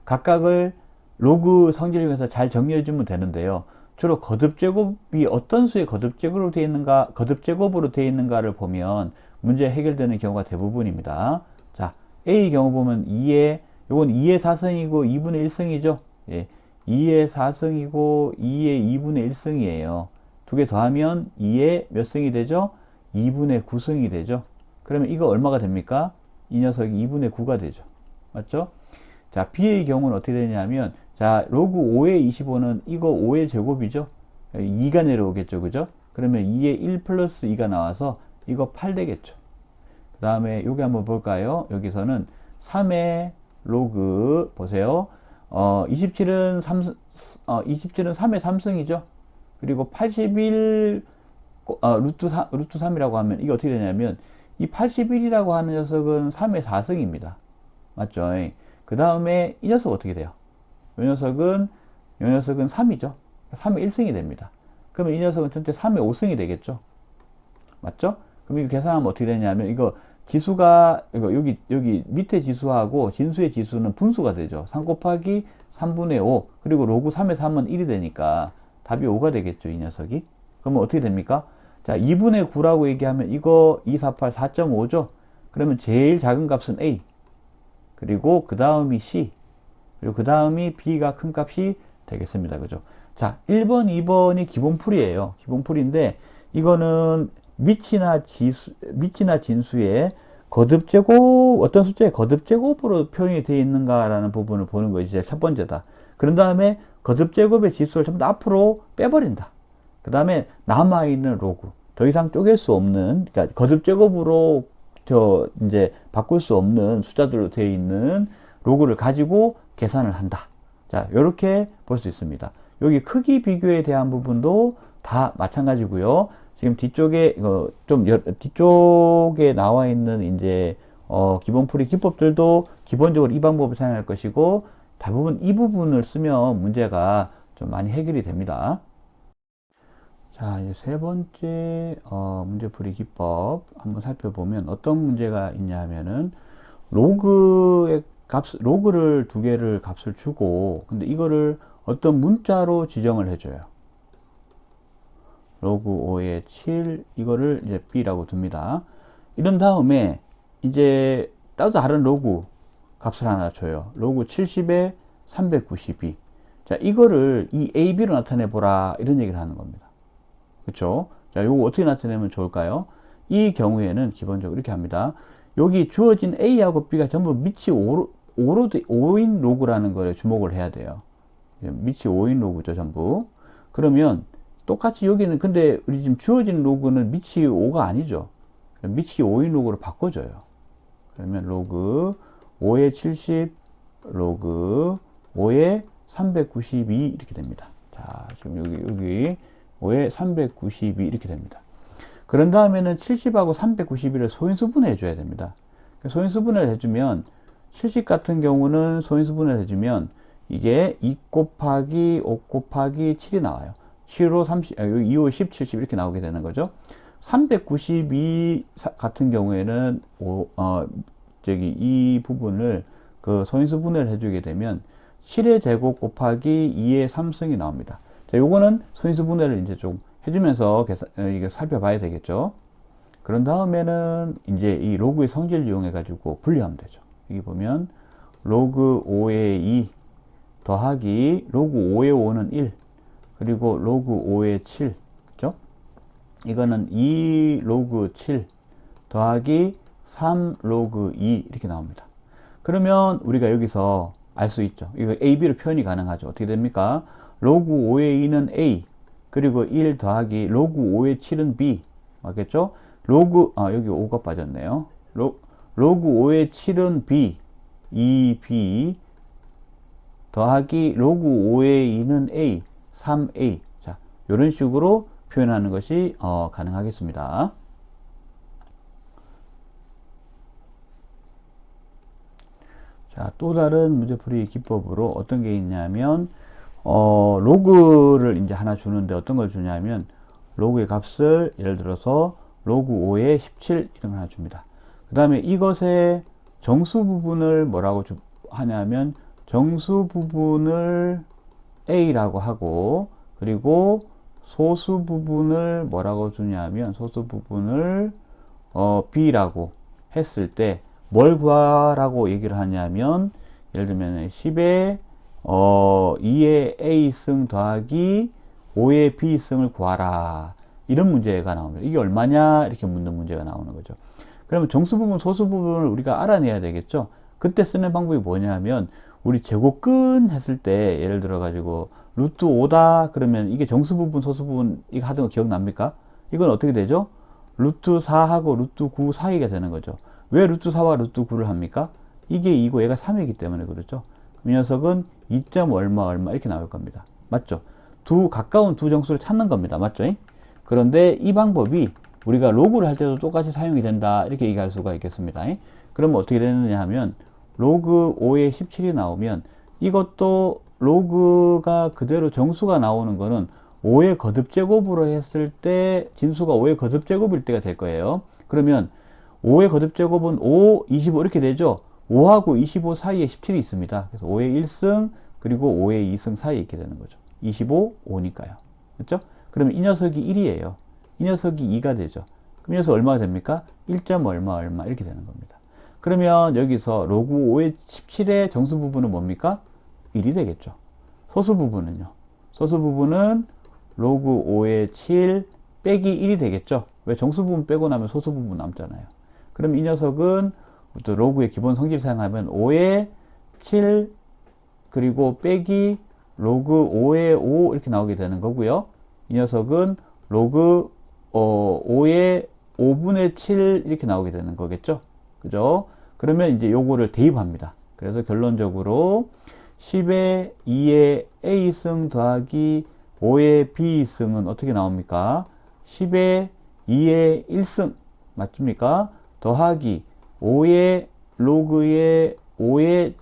각각을 로그 성질 중에서 잘 정리해 주면 되는데요. 주로 거듭제곱이 어떤 수의 거듭제곱으로 되어 있는가를 보면 문제 해결되는 경우가 대부분입니다. 자, A 경우 보면 2의, 요건 2의 4승이고 2분의 1승이죠. 예, 2의 4승이고 2의 2분의 1승이에요. 두 개 더하면 2의 몇 승이 되죠? 2분의 9승이 되죠. 그러면 이거 얼마가 됩니까? 이 녀석이 2분의 9가 되죠. 맞죠? 자, B의 경우는 어떻게 되냐면, 자, 로그 5의 25는 이거 5의 제곱이죠? 2가 내려오겠죠. 그죠? 그러면 2의 1 플러스 2가 나와서 이거 8 되겠죠. 그 다음에 여기 한번 볼까요? 여기서는 3의 로그, 보세요. 27은 3의 3승이죠? 그리고 81, 루트 3이라고 하면 이게 어떻게 되냐면, 이 81이라고 하는 녀석은 3의 4승입니다. 맞죠? 그 다음에 이 녀석 어떻게 돼요? 이 녀석은 3이죠. 3의 1승이 됩니다. 그러면 이 녀석은 전체 3의 5승이 되겠죠? 맞죠? 그럼 이거 계산하면 어떻게 되냐면, 이거 지수가, 여기 밑에 지수하고 진수의 지수는 분수가 되죠. 3 곱하기 3분의 5, 그리고 로그 3의 3은 1이 되니까 답이 5가 되겠죠, 이 녀석이. 그러면 어떻게 됩니까? 자, 2분의 9라고 얘기하면 이거 248, 4.5죠? 그러면 제일 작은 값은 A, 그리고 그 다음이 C, 그리고 그 다음이 B가 큰 값이 되겠습니다. 그죠? 자, 1번, 2번이 기본풀이에요. 기본풀이인데, 이거는 밑이나 진수의 거듭제곱, 어떤 숫자의 거듭제곱으로 표현이 되어 있는가라는 부분을 보는 것이 이제 첫 번째다. 그런 다음에 거듭제곱의 지수를 전부 다 앞으로 빼버린다. 그 다음에 남아있는 로그, 더 이상 쪼갤 수 없는, 그러니까 거듭제곱으로 이제 바꿀 수 없는 숫자들로 되어 있는 로그를 가지고 계산을 한다. 자, 이렇게 볼 수 있습니다. 여기 크기 비교에 대한 부분도 다 마찬가지고요. 지금 뒤쪽에 뒤쪽에 나와 있는 이제 기본풀이 기법들도 기본적으로 이 방법을 사용할 것이고, 대부분 이 부분을 쓰면 문제가 좀 많이 해결이 됩니다. 자, 이제 세 번째 문제풀이 기법 한번 살펴보면 어떤 문제가 있냐 하면은 로그를 두 개를 값을 주고, 근데 이거를 어떤 문자로 지정을 해줘요. 로그 5의 7 이거를 이제 B라고 둡니다. 이런 다음에 이제 또 다른 로그 값을 하나 줘요. 로그 70에 392. 자, 이거를 이 AB로 나타내 보라 이런 얘기를 하는 겁니다. 그쵸? 자, 요거 어떻게 나타내면 좋을까요? 이 경우에는 기본적으로 이렇게 합니다. 여기 주어진 A하고 B가 전부 밑이 5인 로그라는 거에 주목을 해야 돼요. 밑이 5인 로그죠, 전부. 그러면 똑같이 여기는 근데 우리 지금 주어진 로그는 밑이 5가 아니죠. 밑이 5인 로그로 바꿔줘요. 그러면 로그 5의 70, 로그 5의 392 이렇게 됩니다. 자, 지금 여기 5에 392 이렇게 됩니다. 그런 다음에는 70하고 391을 소인수분해 해줘야 됩니다. 소인수분해를 해주면 70 같은 경우는 소인수분해를 해주면 이게 2 곱하기 5 곱하기 7이 나와요. 7호 30, 2호 10, 70 이렇게 나오게 되는 거죠. 392 같은 경우에는 이 부분을 그 소인수분해를 해주게 되면 7의 제곱 곱하기 2의 3승이 나옵니다. 자, 요거는 소인수분해를 이제 좀 해주면서 이게 살펴봐야 되겠죠. 그런 다음에는 이제 이 로그의 성질을 이용해 가지고 분리하면 되죠. 여기 보면 로그 5의 2 더하기 로그 5의 5는 1 그리고 로그 5의 7 그죠? 이거는 2 로그 7 더하기 3 로그 2 이렇게 나옵니다. 그러면 우리가 여기서 알 수 있죠. 이거 A, B로 표현이 가능하죠. 어떻게 됩니까? 로그 5의 2는 A 그리고 1 더하기 로그 5의 7은 B 맞겠죠? 여기 5가 빠졌네요. 로그 5의 7은 B 2B 더하기 로그 5의 2는 A 3A 자, 이런 식으로 표현하는 것이 가능하겠습니다. 자, 또 다른 문제풀이 기법으로 어떤 게 있냐면 로그를 이제 하나 주는데 어떤 걸 주냐면 로그의 값을 예를 들어서 로그 5에 17 이런 걸 하나 줍니다. 그 다음에 이것의 정수 부분을 뭐라고 하냐면 정수 부분을 A라고 하고 그리고 소수 부분을 뭐라고 주냐면 소수 부분을 B라고 했을 때 뭘 구하라고 얘기를 하냐면 예를 들면 10에 2의 A승 더하기 5의 B승을 구하라 이런 문제가 나옵니다. 이게 얼마냐 이렇게 묻는 문제가 나오는 거죠. 그러면 정수 부분 소수 부분을 우리가 알아내야 되겠죠. 그때 쓰는 방법이 뭐냐면 우리 제곱근 했을 때 예를 들어 가지고 루트 5다 그러면 이게 정수 부분 소수 부분 이거 하던 거 기억납니까? 이건 어떻게 되죠? 루트 4하고 루트 9 사이가 되는 거죠. 왜 루트 4와 루트 9를 합니까? 이게 2고 얘가 3이기 때문에 그렇죠. 이 녀석은 2. 얼마 이렇게 나올 겁니다. 맞죠? 가까운 두 정수를 찾는 겁니다. 맞죠? 그런데 이 방법이 우리가 로그를 할 때도 똑같이 사용이 된다 이렇게 얘기할 수가 있겠습니다. 그러면 어떻게 되느냐 하면 로그 5에 17이 나오면 이것도 로그가 그대로 정수가 나오는 거는 5의 거듭제곱으로 했을 때 진수가 5의 거듭제곱일 때가 될 거예요. 그러면 5의 거듭제곱은 5, 25 이렇게 되죠. 5하고 25 사이에 17이 있습니다. 그래서 5의 1승 그리고 5의 2승 사이에 있게 되는 거죠. 25, 5니까요. 그렇죠? 그러면 이 녀석이 1이에요. 이 녀석이 2가 되죠. 그럼 이 녀석 얼마가 됩니까? 1. 얼마 이렇게 되는 겁니다. 그러면 여기서 로그 5의 17의 정수 부분은 뭡니까? 1이 되겠죠. 소수 부분은요. 소수 부분은 로그 5의 7 빼기 1이 되겠죠. 왜 정수 부분 빼고 나면 소수 부분 남잖아요. 그럼 이 녀석은 또 로그의 기본 성질 사용하면 5의 7 그리고 빼기 로그 5의 5 이렇게 나오게 되는 거고요. 이 녀석은 로그 5의 5분의 7 이렇게 나오게 되는 거겠죠. 그죠? 그러면 이제 요거를 대입합니다. 그래서 결론적으로 10의 2의 A승 더하기 5의 B승은 어떻게 나옵니까? 10의 2의 1승 맞습니까? 더하기 5의 로그의 5의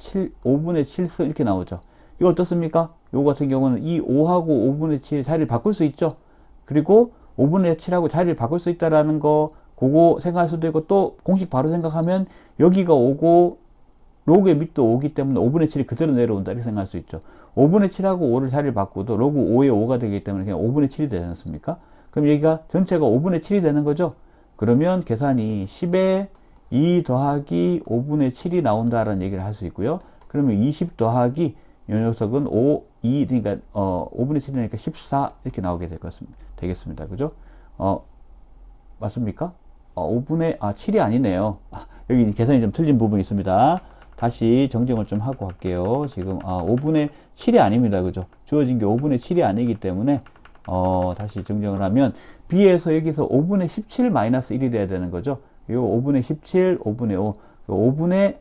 5분의 7승 이렇게 나오죠. 이거 어떻습니까? 요거 같은 경우는 이 5하고 5분의 7의 자리를 바꿀 수 있죠. 그리고 5분의 7하고 자리를 바꿀 수 있다라는 거 그거 생각할 수도 있고 또 공식 바로 생각하면 여기가 5고 로그의 밑도 5기 때문에 5분의 7이 그대로 내려온다 이렇게 생각할 수 있죠. 5분의 7하고 5를 자리를 바꾸도 로그 5의 5가 되기 때문에 그냥 5분의 7이 되지 않습니까? 그럼 여기가 전체가 5분의 7이 되는 거죠. 그러면 계산이 10에 2 더하기 5분의 7이 나온다라는 얘기를 할 수 있고요. 그러면 20 더하기 이 녀석은 2, 그러니까 5분의 7이니까 14 이렇게 나오게 되겠습니다. 그죠? 맞습니까? 7이 아니네요. 여기 계산이 좀 틀린 부분이 있습니다. 다시 정정을 좀 하고 갈게요. 지금 5분의 7이 아닙니다. 그죠? 주어진 게 5분의 7이 아니기 때문에 다시 정정을 하면 B에서 여기서 5분의 17 마이너스 1이 돼야 되는 거죠. 요 5분의 17, 5분의 5, 5분의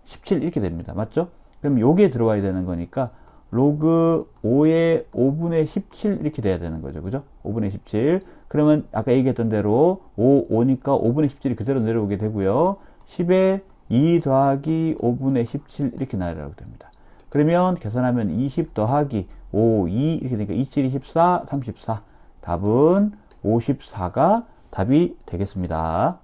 17 이렇게 됩니다. 맞죠? 그럼 요게 들어와야 되는 거니까 로그 5의 5분의 17 이렇게 돼야 되는 거죠. 그죠? 5분의 17. 그러면 아까 얘기했던 대로 5니까 5분의 17이 그대로 내려오게 되고요. 10에 2 더하기 5분의 17 이렇게 나열하게 됩니다. 그러면 계산하면 20 더하기 5, 2 이렇게 되니까 27, 24, 34. 답은 54가 답이 되겠습니다.